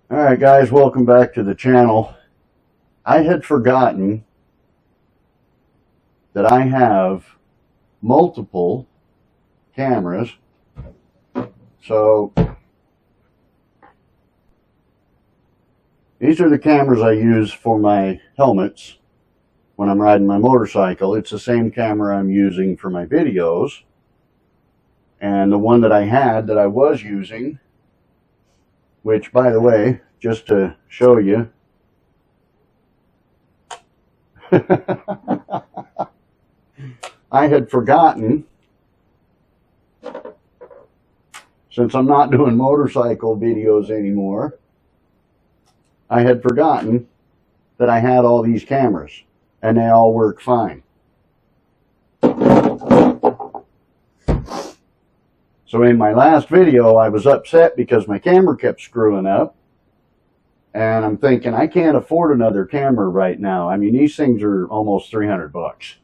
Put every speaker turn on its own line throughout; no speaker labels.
Alright guys, welcome back to the channel. I had forgotten that I have multiple cameras. So these are the cameras I use for my helmets when I'm riding my motorcycle. It's the same camera I'm using for my videos. And the one that I was using, which, by the way, just to show you, I had forgotten, since I'm not doing motorcycle videos anymore, I had forgotten that I had all these cameras, and they all work fine. So in my last video, I was upset because my camera kept screwing up. And I'm thinking, I can't afford another camera right now. I mean, these things are almost 300 bucks.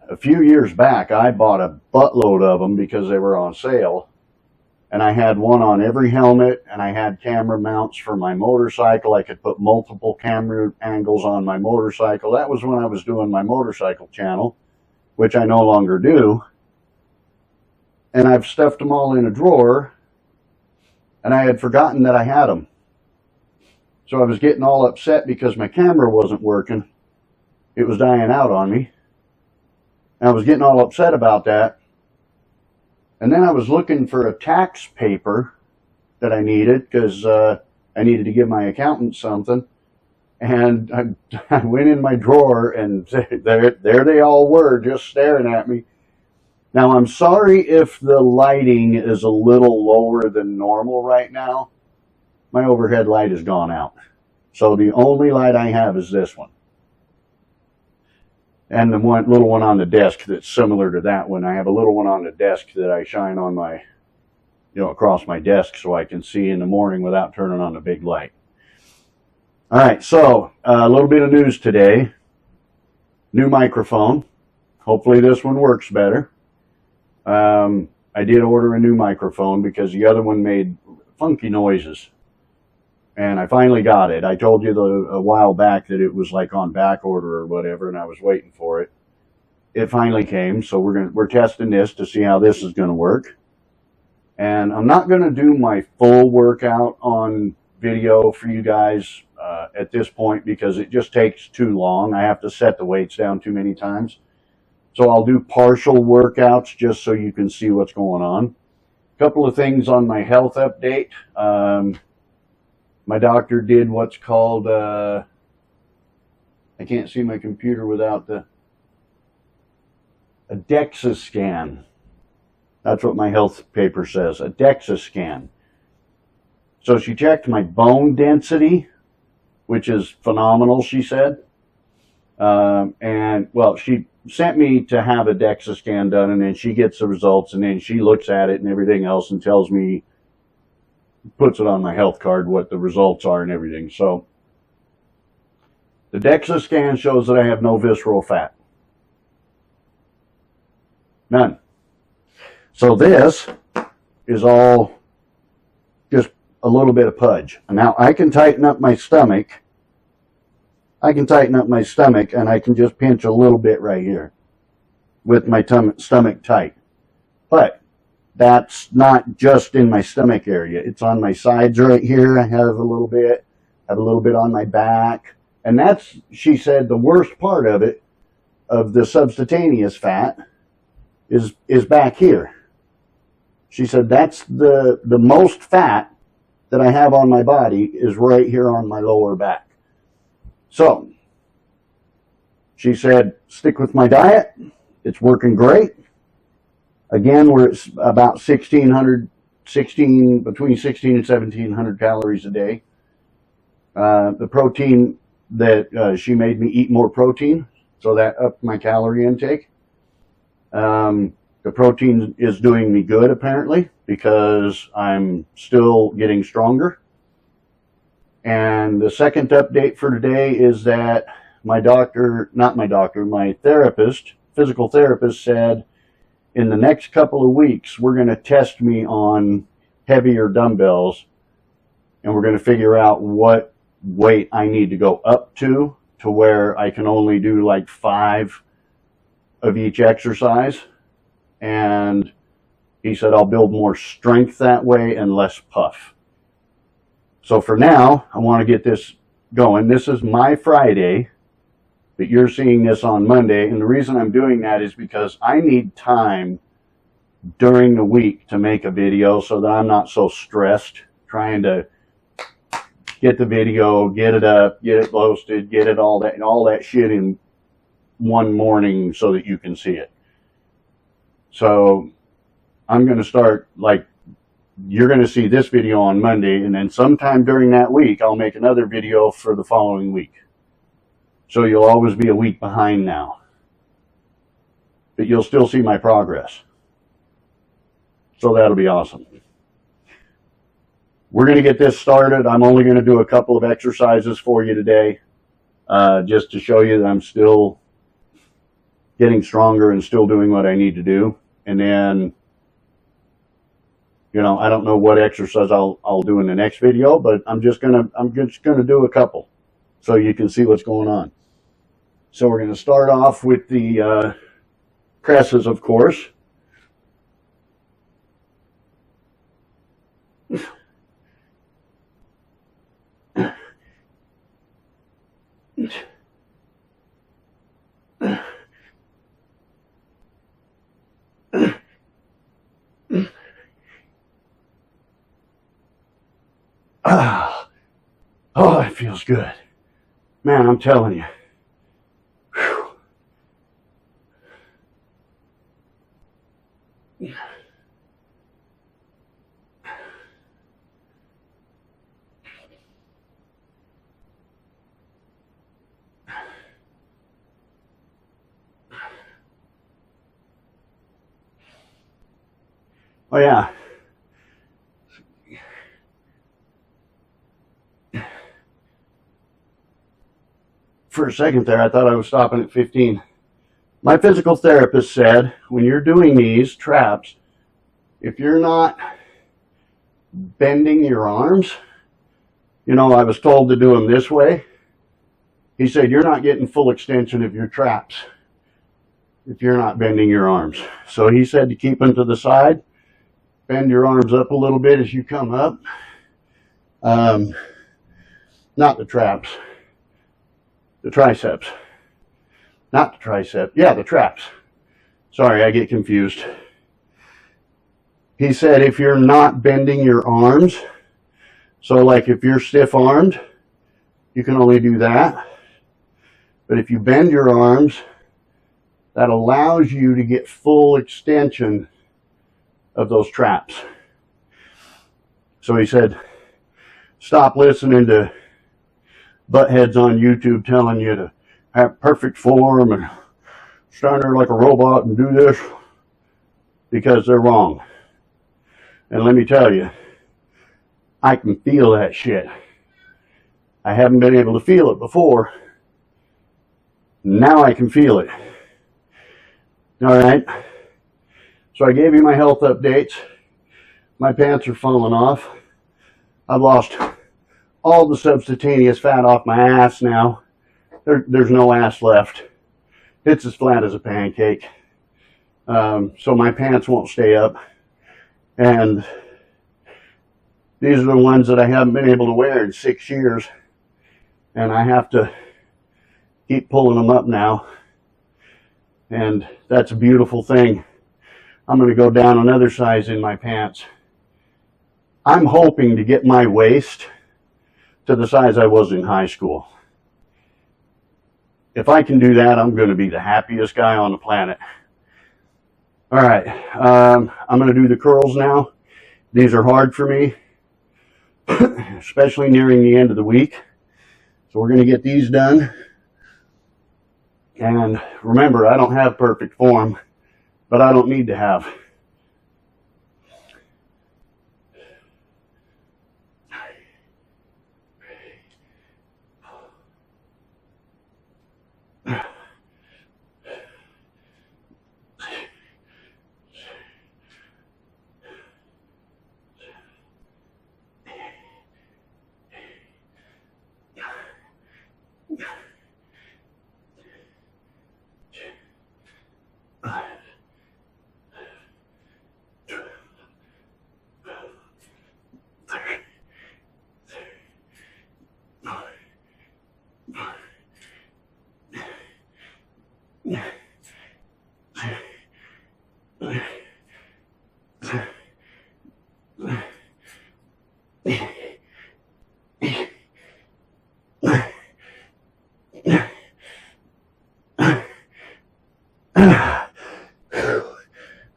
A few years back, I bought a buttload of them because they were on sale. And I had one on every helmet, and I had camera mounts for my motorcycle. I could put multiple camera angles on my motorcycle. That was when I was doing my motorcycle channel, which I no longer do. And I've stuffed them all in a drawer, and I had forgotten that I had them. So I was getting all upset because my camera wasn't working. It was dying out on me. And I was getting all upset about that. And then I was looking for a tax paper that I needed because I needed to give my accountant something. And I went in my drawer, and there they all were, just staring at me. Now, I'm sorry if the lighting is a little lower than normal right now. My overhead light has gone out. So the only light I have is this one. And the little one on the desk that's similar to that one. I have a little one on the desk that I shine on my, across my desk so I can see in the morning without turning on the big light. All right, so a little bit of news today. New microphone. Hopefully this one works better. I did order a new microphone because the other one made funky noises, and I finally got it. I told you a while back that it was like on back order or whatever, and I was waiting for it. It finally came, so we're testing this to see how this is going to work. And I'm not going to do my full workout on video for you guys at this point because it just takes too long. I have to set the weights down too many times. So I'll do partial workouts just so you can see what's going on. A couple of things on my health update. My doctor did what's called, I can't see my computer without a DEXA scan. That's what my health paper says, a DEXA scan. So she checked my bone density, which is phenomenal, she said. And, well, she sent me to have a DEXA scan done, and then she gets the results, and then she looks at it and everything else and tells me, puts it on my health card, what the results are and everything. So the DEXA scan shows that I have no visceral fat. None. So this is all just a little bit of pudge. And now I can tighten up my stomach. And I can just pinch a little bit right here with my stomach tight. But that's not just in my stomach area. It's on my sides right here. I have a little bit on my back. And that's, she said, the worst part of it, of the subcutaneous fat, is back here. She said that's the most fat that I have on my body is right here on my lower back. So, she said, stick with my diet. It's working great. Again, we're at about between 16 and 1700 calories a day. The protein that she made me eat more protein, so that upped my calorie intake. The protein is doing me good, apparently, because I'm still getting stronger. And the second update for today is that my therapist, physical therapist, said in the next couple of weeks, we're going to test me on heavier dumbbells and we're going to figure out what weight I need to go up to where I can only do like 5 of each exercise. And he said I'll build more strength that way and less puff. So for now, I want to get this going. This is my Friday, but you're seeing this on Monday. And the reason I'm doing that is because I need time during the week to make a video so that I'm not so stressed trying to get the video, get it up, get it posted, get it all that shit in one morning so that you can see it. So I'm going to start, like, you're going to see this video on Monday, and then sometime during that week I'll make another video for the following week. So you'll always be a week behind now, but you'll still see my progress. So that'll be awesome. We're going to get this started. I'm only going to do a couple of exercises for you today, just to show you that I'm still getting stronger and still doing what I need to do. And then, you know, I don't know what exercise I'll do in the next video, but I'm just gonna do a couple so you can see what's going on. So we're going to start off with the presses, of course. Oh, it feels good. Man, I'm telling you. Whew. Oh, yeah. For a second there, I thought I was stopping at 15. My physical therapist said, when you're doing these traps, if you're not bending your arms, you know, I was told to do them this way. He said, you're not getting full extension of your traps if you're not bending your arms. So he said to keep them to the side, bend your arms up a little bit as you come up. Not the traps. The triceps. Not the tricep. Yeah, the traps. Sorry, I get confused. He said if you're not bending your arms, so like if you're stiff-armed, you can only do that. But if you bend your arms, that allows you to get full extension of those traps. So he said, stop listening to buttheads on YouTube telling you to have perfect form and stand there like a robot and do this, because they're wrong. And let me tell you, I can feel that shit. I haven't been able to feel it before. Now I can feel it. All right. So I gave you my health updates. My pants are falling off. I've lost all the subcutaneous fat off my ass now. There's no ass left. It's as flat as a pancake. So my pants won't stay up. And these are the ones that I haven't been able to wear in 6 years. And I have to keep pulling them up now. And that's a beautiful thing. I'm going to go down another size in my pants. I'm hoping to get my waist to the size I was in high school. If I can do that, I'm going to be the happiest guy on the planet. All right, I'm going to do the curls now. These are hard for me, especially nearing the end of the week. So we're going to get these done. And remember, I don't have perfect form, but I don't need to have.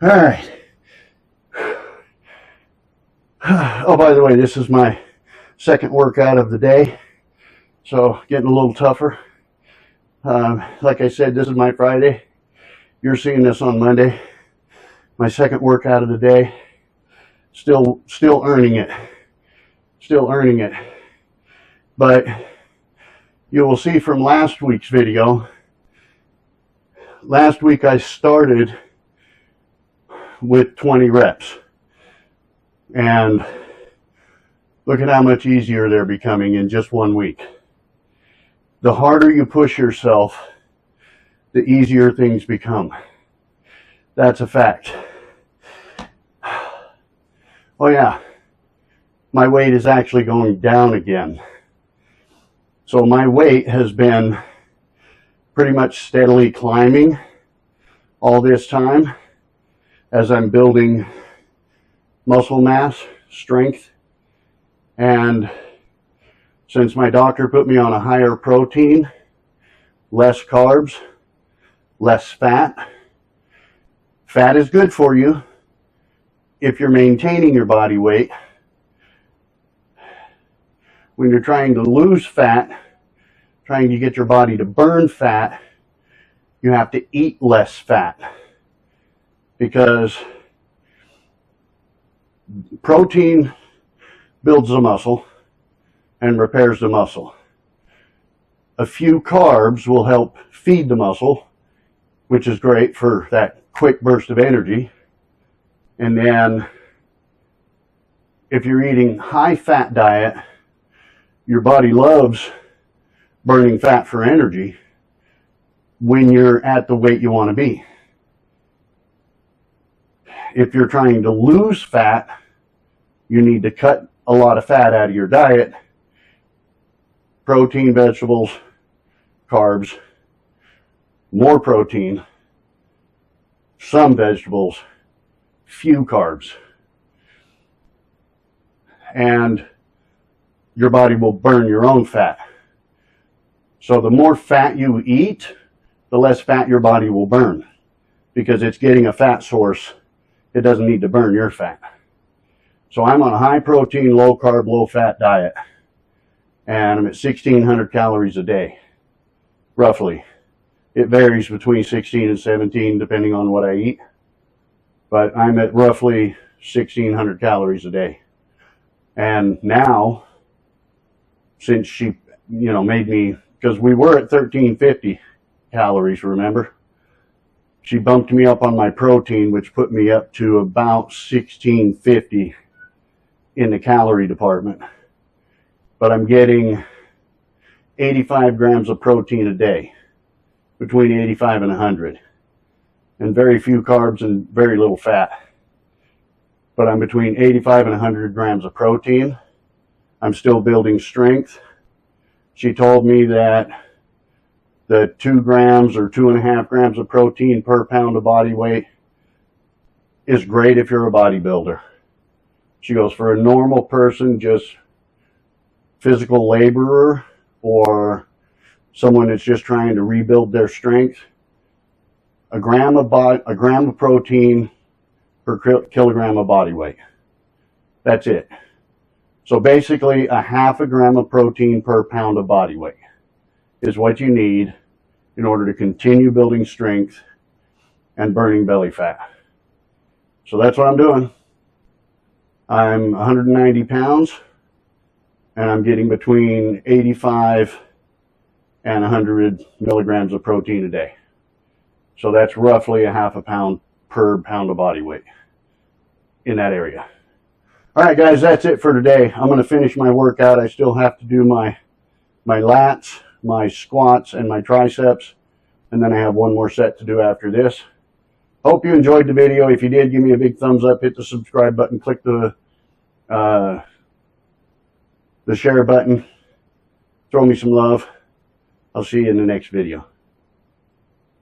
All right. Oh, by the way, this is my second workout of the day, so getting a little tougher. Like I said, this is my Friday. You're seeing this on Monday. My second workout of the day. Still earning it. Still earning it. But you will see from last week's video, last week I started with 20 reps. And look at how much easier they're becoming in just 1 week. The harder you push yourself, the easier things become. That's a fact. Oh yeah, my weight is actually going down again. So my weight has been pretty much steadily climbing all this time as I'm building muscle mass, strength, and since my doctor put me on a higher protein, less carbs, less fat. Fat is good for you if you're maintaining your body weight. When you're trying to lose fat, trying to get your body to burn fat, you have to eat less fat, because protein builds the muscle and repairs the muscle. A few carbs will help feed the muscle, which is great for that quick burst of energy. And then if you're eating high fat diet, your body loves burning fat for energy when you're at the weight you want to be. If you're trying to lose fat, you need to cut a lot of fat out of your diet. Protein, vegetables, carbs, more protein, some vegetables, few carbs. And your body will burn your own fat. So the more fat you eat, the less fat your body will burn, because it's getting a fat source. It doesn't need to burn your fat. So I'm on a high protein, low carb, low fat diet, and I'm at 1,600 calories a day, roughly. It varies between 16 and 17 depending on what I eat, but I'm at roughly 1,600 calories a day. And now, since she, made me, because we were at 1,350 calories, remember? She bumped me up on my protein, which put me up to about 1,650 in the calorie department. But I'm getting 85 grams of protein a day, between 85 and 100, and very few carbs and very little fat. But I'm between 85 and 100 grams of protein. I'm still building strength. She told me that the 2 grams or 2.5 grams of protein per pound of body weight is great if you're a bodybuilder. She goes, for a normal person, just physical laborer or someone that's just trying to rebuild their strength, a gram of protein per kilogram of body weight. That's it. So basically, a 0.5 gram of protein per pound of body weight is what you need in order to continue building strength and burning belly fat. So that's what I'm doing. I'm 190 pounds, and I'm getting between 85 and 100 milligrams of protein a day. So that's roughly a 0.5 pound per pound of body weight in that area. All right, guys, that's it for today. I'm going to finish my workout. I still have to do my lats, my squats, and my triceps, and then I have one more set to do after this. Hope you enjoyed the video. If you did, give me a big thumbs up, hit the subscribe button, click the share button, throw me some love. I'll see you in the next video.